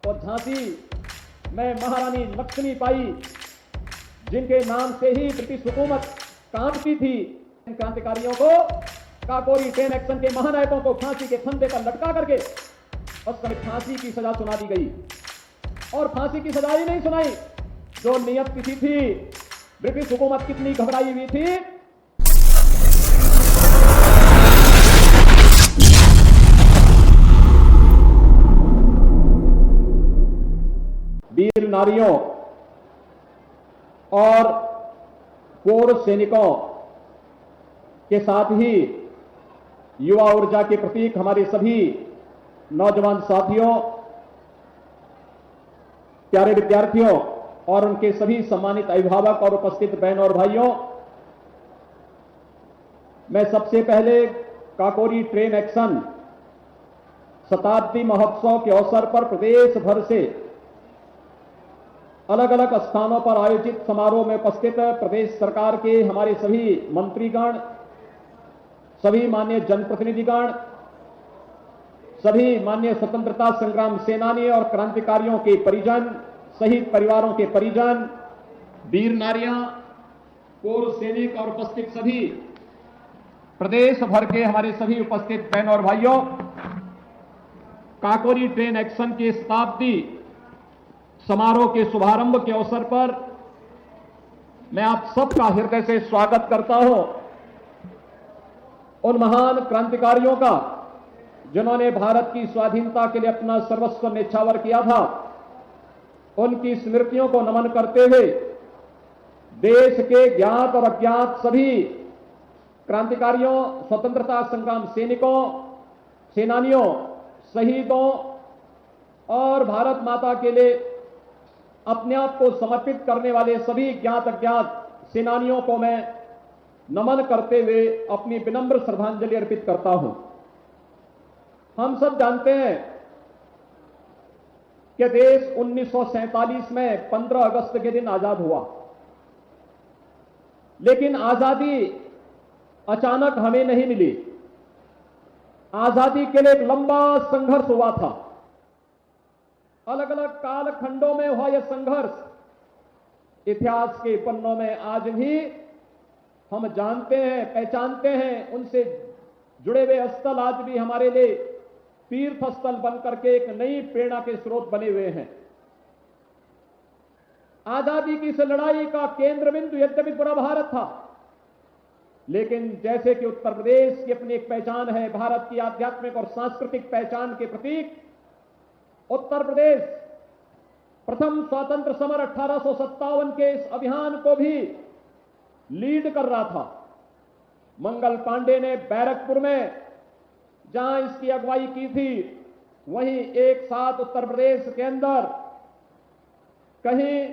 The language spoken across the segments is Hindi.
तो झांसी में महारानी लक्ष्मीबाई, जिनके नाम से ही ब्रिटिश हुकूमत कांपती थी, इन क्रांतिकारियों को, काकोरी ट्रेन एक्शन के महानायकों को फांसी के फंदे पर लटका करके उस समय फांसी की सजा सुना दी गई। और फांसी की सजा ही नहीं सुनाई, जो नियत तिथि थी, ब्रिटिश हुकूमत कितनी घबराई हुई थी। वीर नारियों और कोर सैनिकों के साथ ही युवा ऊर्जा के प्रतीक हमारे सभी नौजवान साथियों, प्यारे विद्यार्थियों और उनके सभी सम्मानित अभिभावक और उपस्थित बहनों और भाइयों, मैं सबसे पहले काकोरी ट्रेन एक्शन शताब्दी महोत्सव के अवसर पर प्रदेश भर से अलग अलग स्थानों पर आयोजित समारोह में उपस्थित प्रदेश सरकार के हमारे सभी मंत्रीगण, सभी माननीय जनप्रतिनिधिगण, सभी माननीय स्वतंत्रता संग्राम सेनानी और क्रांतिकारियों के परिजन, शहीद परिवारों के परिजन, वीर नारियां, कोर सैनिक और उपस्थित सभी प्रदेश भर के हमारे सभी उपस्थित बहनों और भाइयों, काकोरी ट्रेन एक्शन के शताब्दी समारोह के शुभारंभ के अवसर पर मैं आप सबका हृदय से स्वागत करता हूं। उन महान क्रांतिकारियों का जिन्होंने भारत की स्वाधीनता के लिए अपना सर्वस्व न्यौछावर किया था, उनकी स्मृतियों को नमन करते हुए देश के ज्ञात और अज्ञात सभी क्रांतिकारियों, स्वतंत्रता संग्राम सैनिकों, सेनानियों, शहीदों और भारत माता के लिए अपने आप को समर्पित करने वाले सभी ज्ञात अज्ञात सेनानियों को मैं नमन करते हुए अपनी विनम्र श्रद्धांजलि अर्पित करता हूं। हम सब जानते हैं कि देश 1947 में 15 अगस्त के दिन आजाद हुआ, लेकिन आजादी अचानक हमें नहीं मिली। आजादी के लिए एक लंबा संघर्ष हुआ था। अलग अलग कालखंडों में हुआ यह संघर्ष इतिहास के पन्नों में आज भी हम जानते हैं, पहचानते हैं। उनसे जुड़े हुए स्थल आज भी हमारे लिए तीर्थ स्थल बनकर के एक नई प्रेरणा के स्रोत बने हुए हैं। आजादी की इस लड़ाई का केंद्र बिंदु यद्यपि पूरा भारत था, लेकिन जैसे कि उत्तर प्रदेश की अपनी एक पहचान है, भारत की आध्यात्मिक और सांस्कृतिक पहचान के प्रतीक उत्तर प्रदेश प्रथम स्वतंत्र समर 1857 के इस अभियान को भी लीड कर रहा था। मंगल पांडे ने बैरकपुर में जहां इसकी अगुवाई की थी, वहीं एक साथ उत्तर प्रदेश के अंदर कहीं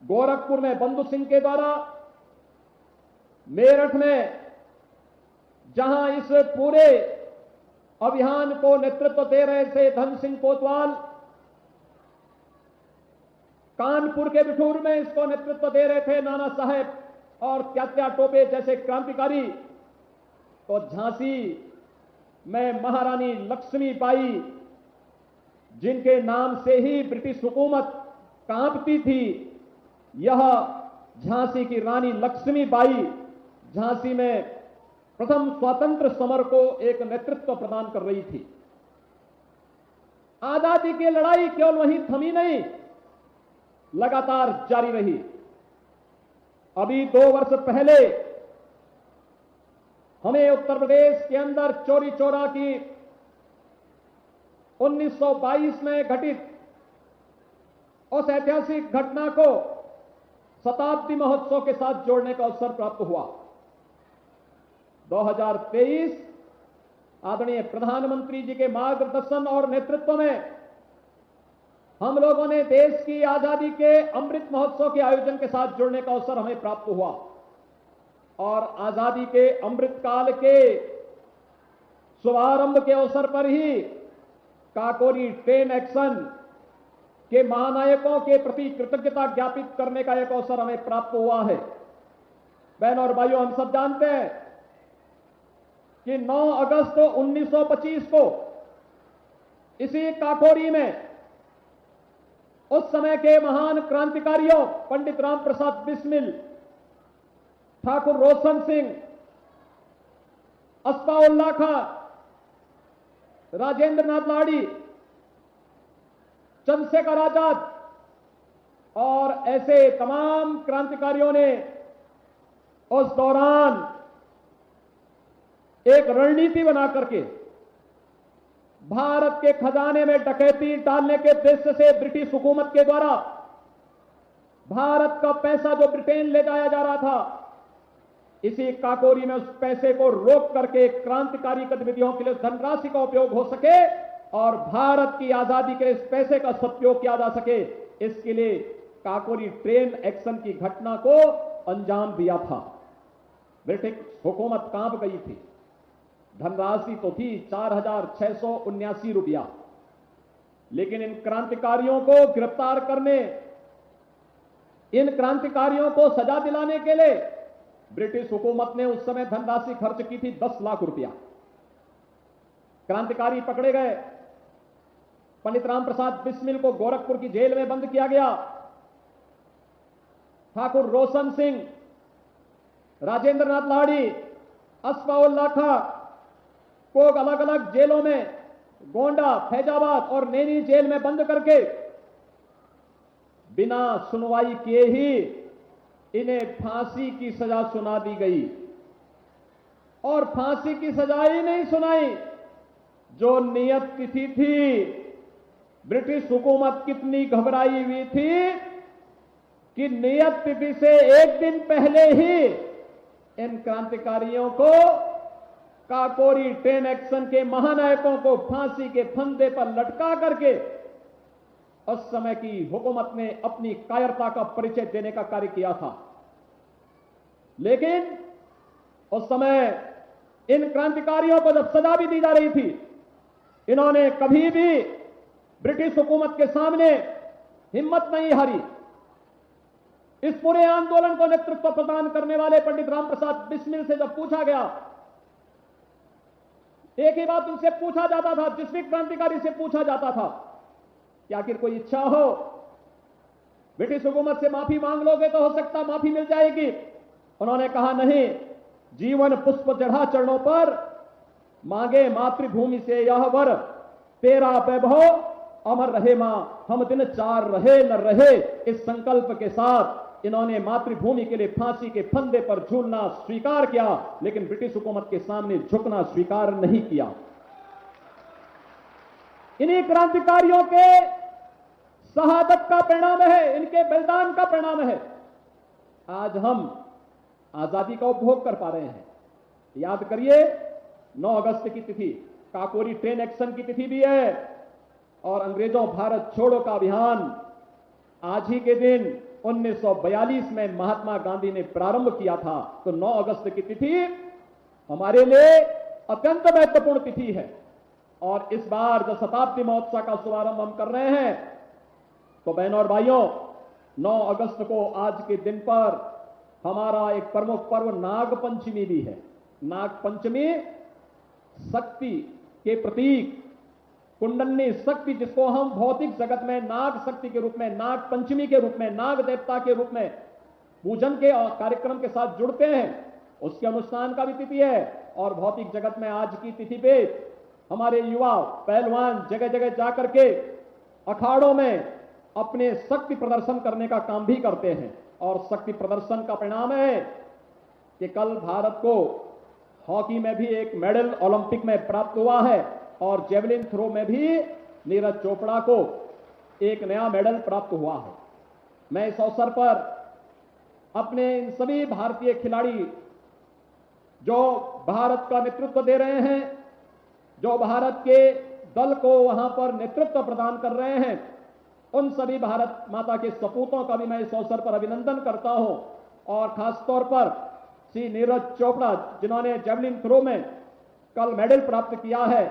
गोरखपुर में बंधु सिंह के द्वारा, मेरठ में जहां इस पूरे अभियान को नेतृत्व दे रहे थे धन सिंह कोतवाल, कानपुर के बिठूर में इसको नेतृत्व दे रहे थे नाना साहेब और त्यात्या टोपे जैसे क्रांतिकारी, तो झांसी में महारानी लक्ष्मीबाई, जिनके नाम से ही ब्रिटिश हुकूमत कांपती थी, यह झांसी की रानी लक्ष्मीबाई झांसी में प्रथम स्वतंत्र समर को एक नेतृत्व प्रदान कर रही थी। आजादी की लड़ाई केवल वहीं थमी नहीं, लगातार जारी रही। अभी 2 वर्ष पहले हमें उत्तर प्रदेश के अंदर चौरी चौरा की 1922 में घटित उस ऐतिहासिक घटना को शताब्दी महोत्सव के साथ जोड़ने का अवसर प्राप्त हुआ। 2023 आदरणीय प्रधानमंत्री जी के मार्गदर्शन और नेतृत्व में हम लोगों ने देश की आजादी के अमृत महोत्सव के आयोजन के साथ जुड़ने का अवसर हमें प्राप्त हुआ और आजादी के अमृत काल के शुभारंभ के अवसर पर ही काकोरी ट्रेन एक्शन के महानायकों के प्रति कृतज्ञता ज्ञापित करने का एक अवसर हमें प्राप्त हुआ है। बहनों और भाइयों, हम सब जानते हैं कि 9 अगस्त 1925 को इसी काकोरी में उस समय के महान क्रांतिकारियों पंडित राम प्रसाद बिस्मिल, ठाकुर रोशन सिंह, अस्फाउल्लाह खां, राजेंद्र नाथ लाड़ी, चंद्रशेखर आजाद और ऐसे तमाम क्रांतिकारियों ने उस दौरान एक रणनीति बना करके भारत के खजाने में डकैती डालने के उद्देश्य से ब्रिटिश हुकूमत के द्वारा भारत का पैसा जो ब्रिटेन ले जाया जा रहा था, इसी काकोरी में उस पैसे को रोक करके क्रांतिकारी गतिविधियों के लिए धनराशि का उपयोग हो सके और भारत की आजादी के इस पैसे का सदुपयोग किया जा सके, इसके लिए काकोरी ट्रेन एक्शन की घटना को अंजाम दिया था। ब्रिटिश हुकूमत कांप गई थी। धनराशि तो थी 4,679 रुपया, लेकिन इन क्रांतिकारियों को गिरफ्तार करने, इन क्रांतिकारियों को सजा दिलाने के लिए ब्रिटिश हुकूमत ने उस समय धनराशि खर्च की थी 10 लाख रुपया। क्रांतिकारी पकड़े गए। पंडित राम प्रसाद बिस्मिल को गोरखपुर की जेल में बंद किया गया। ठाकुर रोशन सिंह, राजेंद्र नाथ लाड़ी, अस्फाउल्लाह खां को अलग अलग जेलों में गोंडा, फैजाबाद और नैनी जेल में बंद करके बिना सुनवाई किए ही इन्हें फांसी की सजा सुना दी गई। और फांसी की सजा ही नहीं सुनाई, जो नियत तिथि थी, ब्रिटिश हुकूमत कितनी घबराई हुई थी कि नियत तिथि से एक दिन पहले ही इन क्रांतिकारियों को, काकोरी ट्रेन एक्शन के महानायकों को फांसी के फंदे पर लटका करके उस समय की हुकूमत ने अपनी कायरता का परिचय देने का कार्य किया था। लेकिन उस समय इन क्रांतिकारियों को जब सजा भी दी जा रही थी, इन्होंने कभी भी ब्रिटिश हुकूमत के सामने हिम्मत नहीं हारी। इस पूरे आंदोलन को नेतृत्व प्रदान करने वाले पंडित राम प्रसाद बिस्मिल से जब पूछा गया, एक ही बात उनसे पूछा जाता था, जिस भी क्रांतिकारी से पूछा जाता था कि आखिर कोई इच्छा हो, ब्रिटिश हुकूमत से माफी मांग लोगे तो हो सकता माफी मिल जाएगी। उन्होंने कहा नहीं, जीवन पुष्प चढ़ा चरणों पर, मांगे मातृभूमि से यह वर, तेरा वैभव अमर रहे मां, हम दिन चार रहे न रहे। इस संकल्प के साथ इन्होंने मातृभूमि के लिए फांसी के फंदे पर झूलना स्वीकार किया, लेकिन ब्रिटिश हुकूमत के सामने झुकना स्वीकार नहीं किया। इन्हीं क्रांतिकारियों के शहादत का परिणाम है, इनके बलिदान का परिणाम है आज हम आजादी का उपभोग कर पा रहे हैं। याद करिए, 9 अगस्त की तिथि काकोरी ट्रेन एक्शन की तिथि भी है और अंग्रेजों भारत छोड़ो का अभियान आज ही के दिन 1942 में महात्मा गांधी ने प्रारंभ किया था। तो 9 अगस्त की तिथि हमारे लिए अत्यंत महत्वपूर्ण तिथि है। और इस बार जो शताब्दी महोत्सव का शुभारंभ हम कर रहे हैं, तो बहनों और भाइयों, 9 अगस्त को आज के दिन पर हमारा एक प्रमुख पर्व नाग पंचमी भी है। नाग पंचमी शक्ति के प्रतीक, कुंडली शक्ति, जिसको हम भौतिक जगत में नाग शक्ति के रूप में, नाग पंचमी के रूप में, नाग देवता के रूप में पूजन के कार्यक्रम के साथ जुड़ते हैं, उसके अनुष्ठान का भी तिथि है। और भौतिक जगत में आज की तिथि पे हमारे युवा पहलवान जगह जगह जाकर के अखाड़ों में अपने शक्ति प्रदर्शन करने का काम भी करते हैं। और शक्ति प्रदर्शन का परिणाम है कि कल भारत को हॉकी में भी एक मेडल ओलंपिक में प्राप्त हुआ है और जेवलिन थ्रो में भी नीरज चोपड़ा को एक नया मेडल प्राप्त हुआ है। मैं इस अवसर पर अपने इन सभी भारतीय खिलाड़ी जो भारत का नेतृत्व दे रहे हैं, जो भारत के दल को वहां पर नेतृत्व प्रदान कर रहे हैं, उन सभी भारत माता के सपूतों का भी मैं इस अवसर पर अभिनंदन करता हूं। और खासतौर पर श्री नीरज चोपड़ा, जिन्होंने जेवलिन थ्रो में कल मेडल प्राप्त किया है,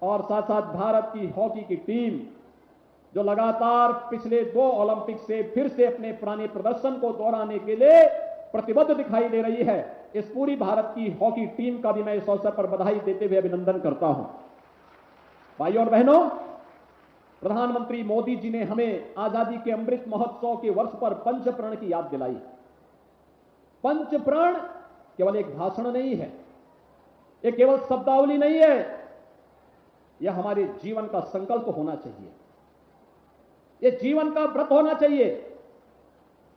और साथ साथ भारत की हॉकी की टीम जो लगातार पिछले 2 ओलंपिक से फिर से अपने पुराने प्रदर्शन को दोहराने के लिए प्रतिबद्ध दिखाई दे रही है, इस पूरी भारत की हॉकी टीम का भी मैं इस अवसर पर बधाई देते हुए अभिनंदन करता हूं। भाइयों और बहनों, प्रधानमंत्री मोदी जी ने हमें आजादी के अमृत महोत्सव के वर्ष पर पंचप्रण की याद दिलाई। पंचप्रण केवल एक भाषण नहीं है, यह केवल शब्दावली नहीं है, यह हमारे जीवन का संकल्प होना चाहिए, यह जीवन का व्रत होना चाहिए।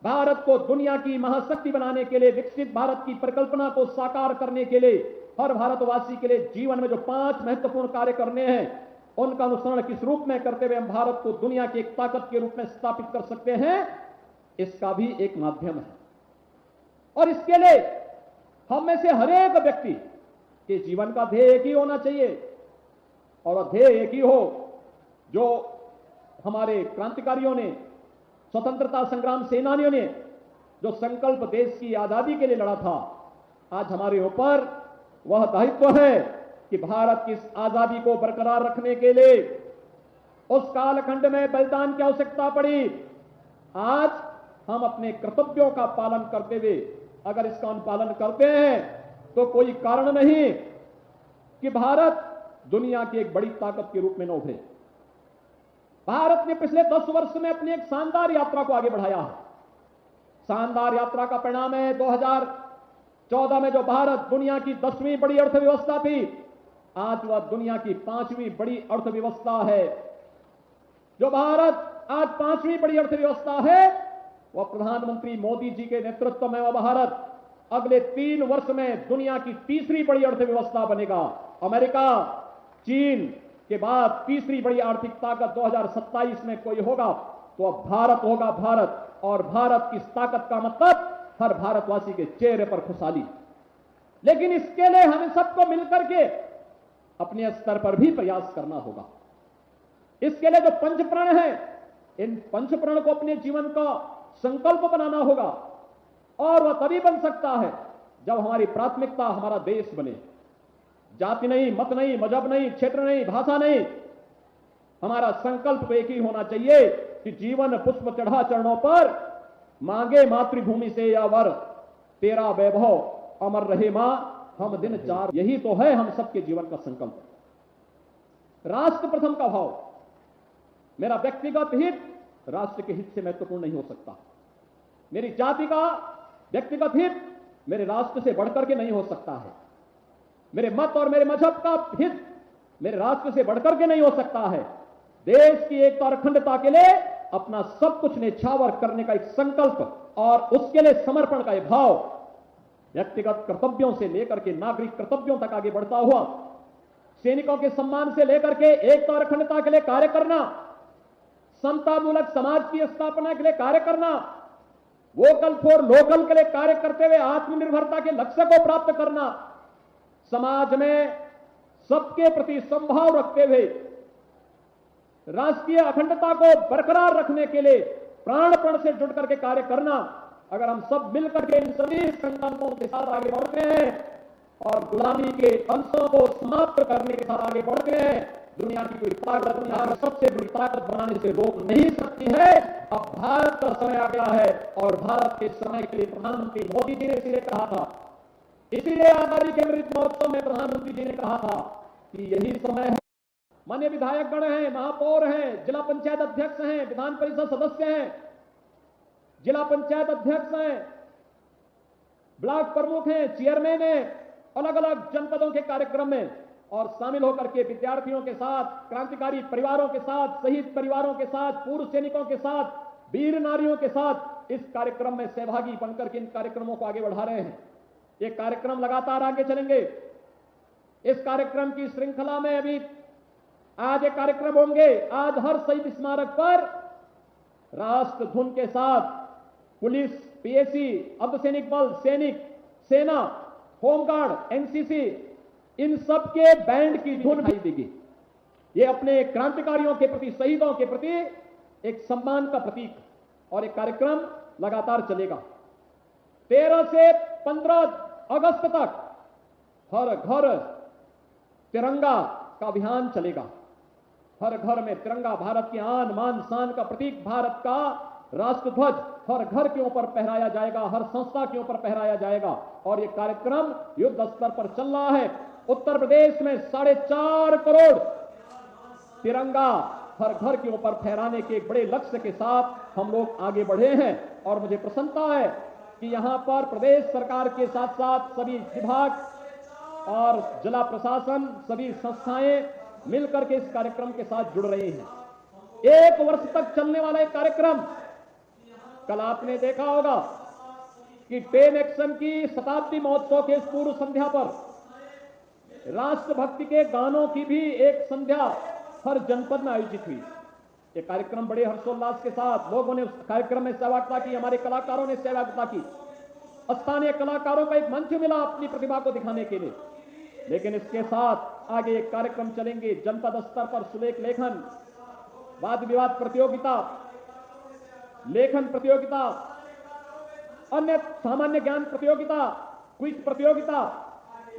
भारत को दुनिया की महाशक्ति बनाने के लिए, विकसित भारत की परिकल्पना को साकार करने के लिए, हर भारतवासी के लिए जीवन में जो 5 महत्वपूर्ण कार्य करने हैं, उनका अनुसरण किस रूप में करते हुए हम भारत को दुनिया की एक ताकत के रूप में स्थापित कर सकते हैं, इसका भी एक माध्यम है। और इसके लिए हम में से हर एक व्यक्ति के जीवन का ध्येय एक ही होना चाहिए, और ध्येय एक ही हो जो हमारे क्रांतिकारियों ने, स्वतंत्रता संग्राम सेनानियों ने जो संकल्प देश की आजादी के लिए लड़ा था, आज हमारे ऊपर वह दायित्व है कि भारत की इस आजादी को बरकरार रखने के लिए उस कालखंड में बलिदान की आवश्यकता पड़ी। आज हम अपने कर्तव्यों का पालन करते हुए अगर इसका अनुपालन करते हैं तो कोई कारण नहीं कि भारत दुनिया की एक बड़ी ताकत के रूप में न उभरे। भारत ने पिछले 10 वर्ष में अपनी एक शानदार यात्रा को आगे बढ़ाया है। शानदार यात्रा का परिणाम है 2014 में जो भारत दुनिया की 10वीं बड़ी अर्थव्यवस्था थी, आज वह दुनिया की 5वीं बड़ी अर्थव्यवस्था है। जो भारत आज 5वीं बड़ी अर्थव्यवस्था है, वह प्रधानमंत्री मोदी जी के नेतृत्व में वह भारत अगले 3 वर्ष में दुनिया की 3री बड़ी अर्थव्यवस्था बनेगा। अमेरिका, चीन के बाद 3री बड़ी आर्थिक ताकत 2027 में कोई होगा तो वह भारत होगा। भारत, और भारत की ताकत का मतलब हर भारतवासी के चेहरे पर खुशहाली। लेकिन इसके लिए हमें सबको मिलकर के अपने स्तर पर भी प्रयास करना होगा। इसके लिए जो पंचप्रण है, इन पंचप्रण को अपने जीवन का संकल्प बनाना होगा, और वह तभी बन सकता है जब हमारी प्राथमिकता हमारा देश बने। जाति नहीं, मत नहीं, मजहब नहीं, क्षेत्र नहीं, भाषा नहीं, हमारा संकल्प एक ही होना चाहिए कि जीवन पुष्प चढ़ा चरणों पर, मांगे मातृभूमि से या वर, तेरा वैभव अमर रहे मां हम दिन चार। यही तो है हम सबके जीवन का संकल्प। राष्ट्र प्रथम का भाव, मेरा व्यक्तिगत हित राष्ट्र के हित से महत्वपूर्ण नहीं हो सकता। मेरी जाति का व्यक्तिगत हित मेरे राष्ट्र से बढ़कर के नहीं हो सकता है। मेरे मत और मेरे मजहब का हित मेरे राष्ट्र से बढ़कर के नहीं हो सकता है। देश की एकता और अखंडता के लिए अपना सब कुछ न्यौछावर करने का एक संकल्प और उसके लिए समर्पण का एक भाव, व्यक्तिगत कर्तव्यों से लेकर के नागरिक कर्तव्यों तक आगे बढ़ता हुआ, सैनिकों के सम्मान से लेकर के एकता और अखंडता के लिए कार्य करना, समतामूलक समाज की स्थापना के लिए कार्य करना, वोकल फॉर लोकल के लिए कार्य करते हुए आत्मनिर्भरता के लक्ष्य को प्राप्त करना, समाज में सबके प्रति समभाव रखते हुए राष्ट्रीय अखंडता को बरकरार रखने के लिए प्राणपण से जुट करके कार्य करना। अगर हम सब मिलकर के इन सभी संकल्पों के साथ आगे बढ़ते हैं और गुलामी के अंशों को समाप्त करने के साथ आगे बढ़ते हैं, दुनिया की कोई ताकत दुनिया में सबसे बड़ी ताकत बनाने से रोक नहीं सकती है। अब भारत का समय आ गया है और भारत के समय के लिए प्रधानमंत्री मोदी जी ने इसलिए कहा था, इसीलिए आजादी के अमृत महोत्सव में प्रधानमंत्री जी ने कहा था कि यही समय है। माननीय विधायकगण हैं, महापौर हैं, जिला पंचायत अध्यक्ष हैं, विधान परिषद सदस्य हैं, जिला पंचायत अध्यक्ष हैं, ब्लॉक प्रमुख हैं, चेयरमैन हैं, अलग अलग जनपदों के कार्यक्रम में और शामिल होकर के विद्यार्थियों के साथ, क्रांतिकारी परिवारों के साथ, शहीद परिवारों के साथ, पूर्व सैनिकों के साथ, वीर नारियों के साथ इस कार्यक्रम में सहभागी बनकर के इन कार्यक्रमों को आगे बढ़ा रहे हैं। ये कार्यक्रम लगातार आगे चलेंगे। इस कार्यक्रम की श्रृंखला में अभी आज एक कार्यक्रम होंगे। आज हर शहीद स्मारक पर राष्ट्र धुन के साथ पुलिस, पीएसी, अर्धसैनिक बल, सैनिक, सेना, होमगार्ड, एनसीसी, इन सब के बैंड की धुन दिखाई देगी। ये अपने क्रांतिकारियों के प्रति, शहीदों के प्रति एक सम्मान का प्रतीक, और एक कार्यक्रम लगातार चलेगा। 13 से 15 अगस्त तक हर घर तिरंगा का अभियान चलेगा। हर घर में तिरंगा, भारत की आन मान शान का प्रतीक, भारत का राष्ट्रध्वज हर घर के ऊपर फहराया जाएगा, हर संस्था के ऊपर फहराया जाएगा। और यह कार्यक्रम युद्ध स्तर पर चल रहा है। उत्तर प्रदेश में 4.5 करोड़ तिरंगा हर घर के ऊपर फहराने के एक बड़े लक्ष्य के साथ हम लोग आगे बढ़े हैं। और मुझे प्रसन्नता है कि यहां पर प्रदेश सरकार के साथ साथ सभी विभाग और जिला प्रशासन, सभी संस्थाएं मिलकर के इस कार्यक्रम के साथ जुड़ रही हैं। 1 वर्ष तक चलने वाला एक कार्यक्रम, कल आपने देखा होगा कि टेन एक्शन की शताब्दी महोत्सव के इस पूर्व संध्या पर राष्ट्रभक्ति के गानों की भी एक संध्या हर जनपद में आयोजित हुई। ये कार्यक्रम बड़े हर्षोल्लास के साथ लोगों ने उस कार्यक्रम में सहभागिता की, हमारे कलाकारों ने सहभागिता की। स्थानीय कलाकारों का एक मंच मिला अपनी प्रतिभा को दिखाने के लिए। लेकिन इसके साथ आगे एक कार्यक्रम चलेंगे, जनपद स्तर पर सुलेख लेखन, वाद विवाद प्रतियोगिता, लेखन प्रतियोगिता, अन्य सामान्य ज्ञान प्रतियोगिता, क्विज प्रतियोगिता,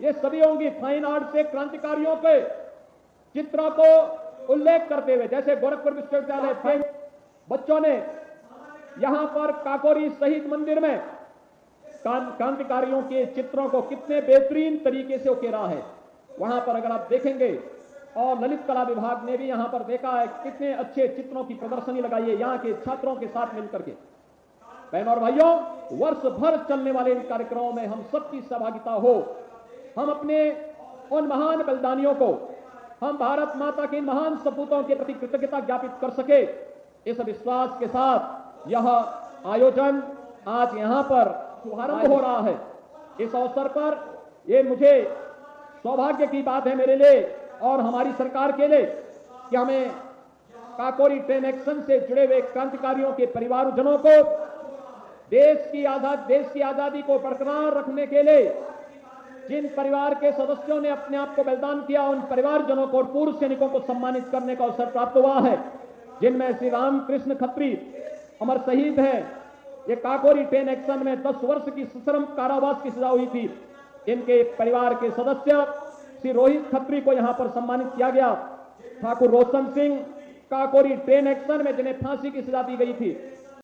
ये सभी होंगी। फाइन आर्ट से क्रांतिकारियों के चित्रों को उल्लेख करते हुए, जैसे गोरखपुर विश्वविद्यालय के बच्चों ने यहां पर काकोरी शहीद मंदिर में क्रांतिकारियों के चित्रों को कितने बेहतरीन तरीके से उकेरा है। वहां पर अगर आप देखेंगे, और ललित कला विभाग ने भी यहां पर देखा है कितने अच्छे चित्रों की प्रदर्शनी लगाई है यहां के छात्रों के साथ मिलकर के। बहनों और भाइयों, वर्ष भर चलने वाले इन कार्यक्रमों में हम सबकी सहभागिता हो, हम अपने उन महान बलिदानियों को, हम भारत माता के इन महान सपूतों के प्रति कृतज्ञता ज्ञापित कर सके, इस विश्वास के साथ यह आयोजन आज यहां पर शुभारंभ हो रहा है। इस अवसर पर ये मुझे सौभाग्य की बात है मेरे लिए और हमारी सरकार के लिए कि हमें काकोरी टेन एक्शन से जुड़े हुए क्रांतिकारियों के परिवारजनों को देश की आजादी को बरकरार रखने के लिए जिन परिवार के सदस्यों ने अपने आप को बलिदान किया, उन परिवारजनों को और पूर्व सैनिकों को सम्मानित करने का अवसर प्राप्त हुआ है, जिनमें श्री रामकृष्ण खत्री अमर शहीद हैं। ये काकोरी टेन एक्शन में 10 वर्ष की सश्रम कारावास की सजा हुई थी। इनके परिवार के सदस्य श्री रोहित खत्री को यहां पर सम्मानित किया गया। ठाकुर रोशन सिंह काकोरी टेन एक्शन में जिन्हें फांसी की सजा दी गई थी,